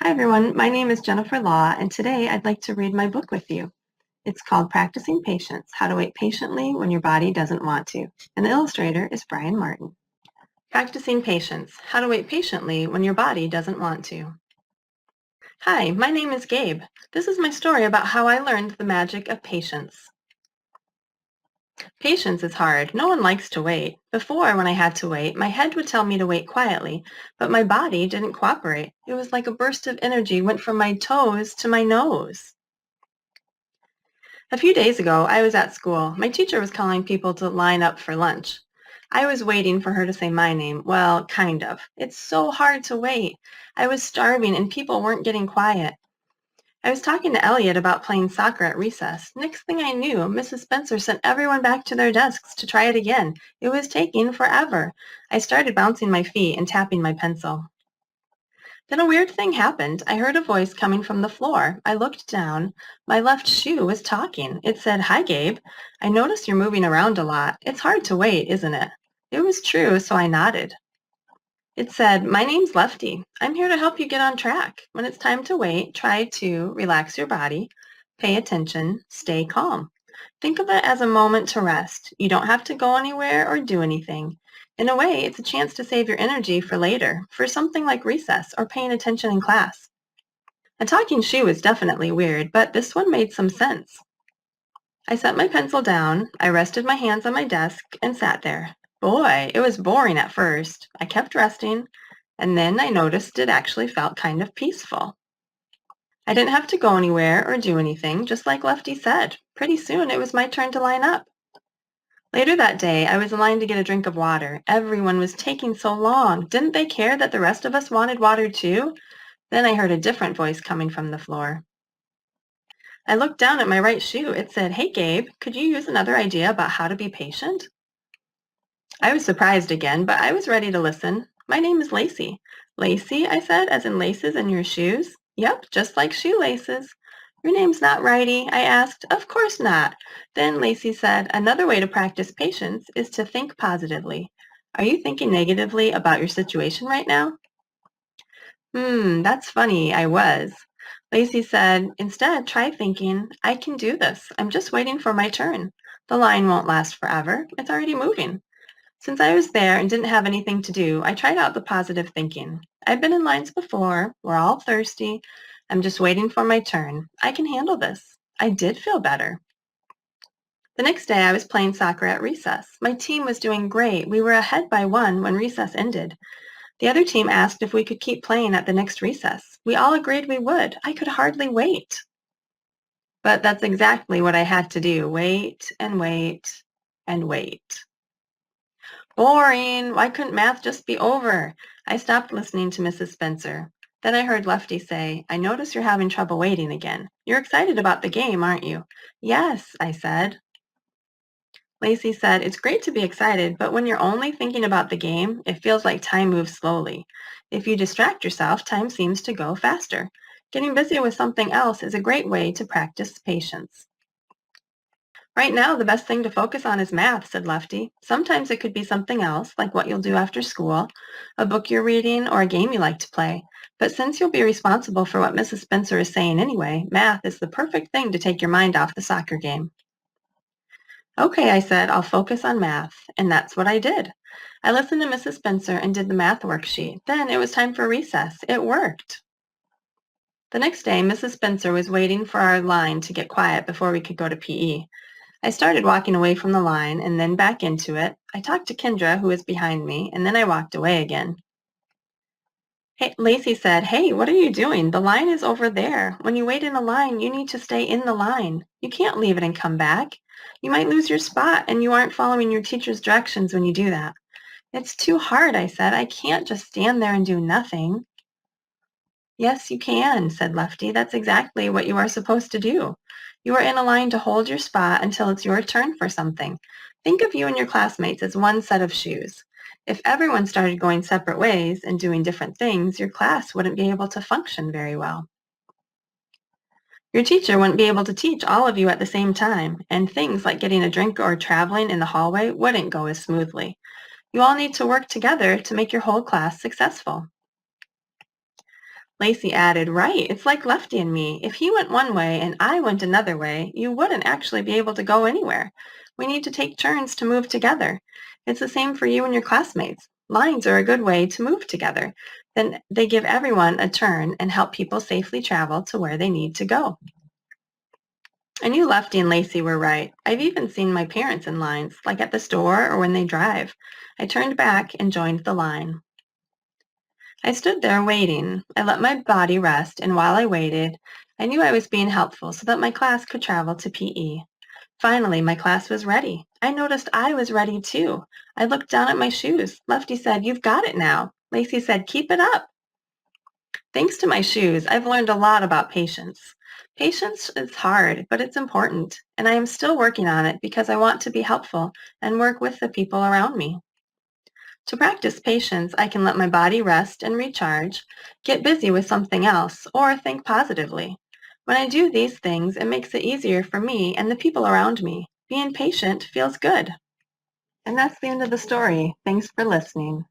Hi, everyone. My name is Jennifer Law, and today I'd like to read my book with you. It's called Practicing Patience, How to Wait Patiently When Your Body Doesn't Want to, and the illustrator is Brian Martin. Practicing Patience, How to Wait Patiently When Your Body Doesn't Want to. Hi, my name is Gabe. This is my story about how I learned the magic of patience. Patience is hard. No one likes to wait. Before, when I had to wait, my head would tell me to wait quietly, but my body didn't cooperate. It was like a burst of energy went from my toes to my nose. A few days ago, I was at school. My teacher was calling people to line up for lunch. I was waiting for her to say my name. Well, kind of. It's so hard to wait. I was starving and people weren't getting quiet. I was talking to Elliot about playing soccer at recess. Next thing I knew, Mrs. Spencer sent everyone back to their desks to try it again. It was taking forever. I started bouncing my feet and tapping my pencil. Then a weird thing happened. I heard a voice coming from the floor. I looked down. My left shoe was talking. It said, "Hi, Gabe. I notice you're moving around a lot. It's hard to wait, isn't it?" It was true, so I nodded. It said, "My name's Lefty. I'm here to help you get on track. When it's time to wait, try to relax your body, pay attention, stay calm. Think of it as a moment to rest. You don't have to go anywhere or do anything. In a way, it's a chance to save your energy for later, for something like recess or paying attention in class." A talking shoe is definitely weird, but this one made some sense. I set my pencil down, I rested my hands on my desk, and sat there. Boy, it was boring at first. I kept resting, and then I noticed it actually felt kind of peaceful. I didn't have to go anywhere or do anything, just like Lefty said. Pretty soon it was my turn to line up. Later that day, I was in line to get a drink of water. Everyone was taking so long. Didn't they care that the rest of us wanted water too? Then I heard a different voice coming from the floor. I looked down at my right shoe. It said, "Hey, Gabe, could you use another idea about how to be patient?" I was surprised again, but I was ready to listen. "My name is Lacey." "Lacey," I said, "as in laces in your shoes?" "Yep, just like shoelaces." "Your name's not Righty?" I asked. "Of course not." Then Lacey said, "Another way to practice patience is to think positively. Are you thinking negatively about your situation right now?" That's funny. I was. Lacey said, "Instead, try thinking, I can do this. I'm just waiting for my turn. The line won't last forever. It's already moving." Since I was there and didn't have anything to do, I tried out the positive thinking. I've been in lines before. We're all thirsty. I'm just waiting for my turn. I can handle this. I did feel better. The next day, I was playing soccer at recess. My team was doing great. We were ahead by 1 when recess ended. The other team asked if we could keep playing at the next recess. We all agreed we would. I could hardly wait. But that's exactly what I had to do. Wait and wait and wait. Boring. Why couldn't math just be over? I stopped listening to Mrs. Spencer. Then I heard Lefty say, "I notice you're having trouble waiting again. You're excited about the game, aren't you?" "Yes," I said. Lacey said, "It's great to be excited, but when you're only thinking about the game, it feels like time moves slowly. If you distract yourself, time seems to go faster. Getting busy with something else is a great way to practice patience." "Right now, the best thing to focus on is math," said Lefty. "Sometimes it could be something else, like what you'll do after school, a book you're reading, or a game you like to play. But since you'll be responsible for what Mrs. Spencer is saying anyway, math is the perfect thing to take your mind off the soccer game." "Okay," I said, "I'll focus on math." And that's what I did. I listened to Mrs. Spencer and did the math worksheet. Then it was time for recess. It worked. The next day, Mrs. Spencer was waiting for our line to get quiet before we could go to PE. I started walking away from the line and then back into it. I talked to Kendra, who was behind me, and then I walked away again. Hey, Lacey said, "Hey, what are you doing? The line is over there. When you wait in a line, you need to stay in the line. You can't leave it and come back. You might lose your spot, and you aren't following your teacher's directions when you do that." "It's too hard," I said. "I can't just stand there and do nothing." "Yes, you can," said Lefty. "That's exactly what you are supposed to do. You are in a line to hold your spot until it's your turn for something. Think of you and your classmates as one set of shoes. If everyone started going separate ways and doing different things, your class wouldn't be able to function very well. Your teacher wouldn't be able to teach all of you at the same time, and things like getting a drink or traveling in the hallway wouldn't go as smoothly. You all need to work together to make your whole class successful." Lacey added, right, it's like Lefty and me. If he went one way and I went another way, you wouldn't actually be able to go anywhere. We need to take turns to move together. It's the same for you and your classmates. Lines are a good way to move together. Then they give everyone a turn and help people safely travel to where they need to go. I knew Lefty and Lacey were right. I've even seen my parents in lines, like at the store or when they drive. I turned back and joined the line. I stood there waiting. I let my body rest, and while I waited, I knew I was being helpful so that my class could travel to PE. Finally, my class was ready. I noticed I was ready too. I looked down at my shoes. Lefty said, "You've got it now." Lacey said, "Keep it up." Thanks to my shoes, I've learned a lot about patience. Patience is hard, but it's important, and I am still working on it because I want to be helpful and work with the people around me. To practice patience, I can let my body rest and recharge, get busy with something else, or think positively. When I do these things, it makes it easier for me and the people around me. Being patient feels good. And that's the end of the story. Thanks for listening.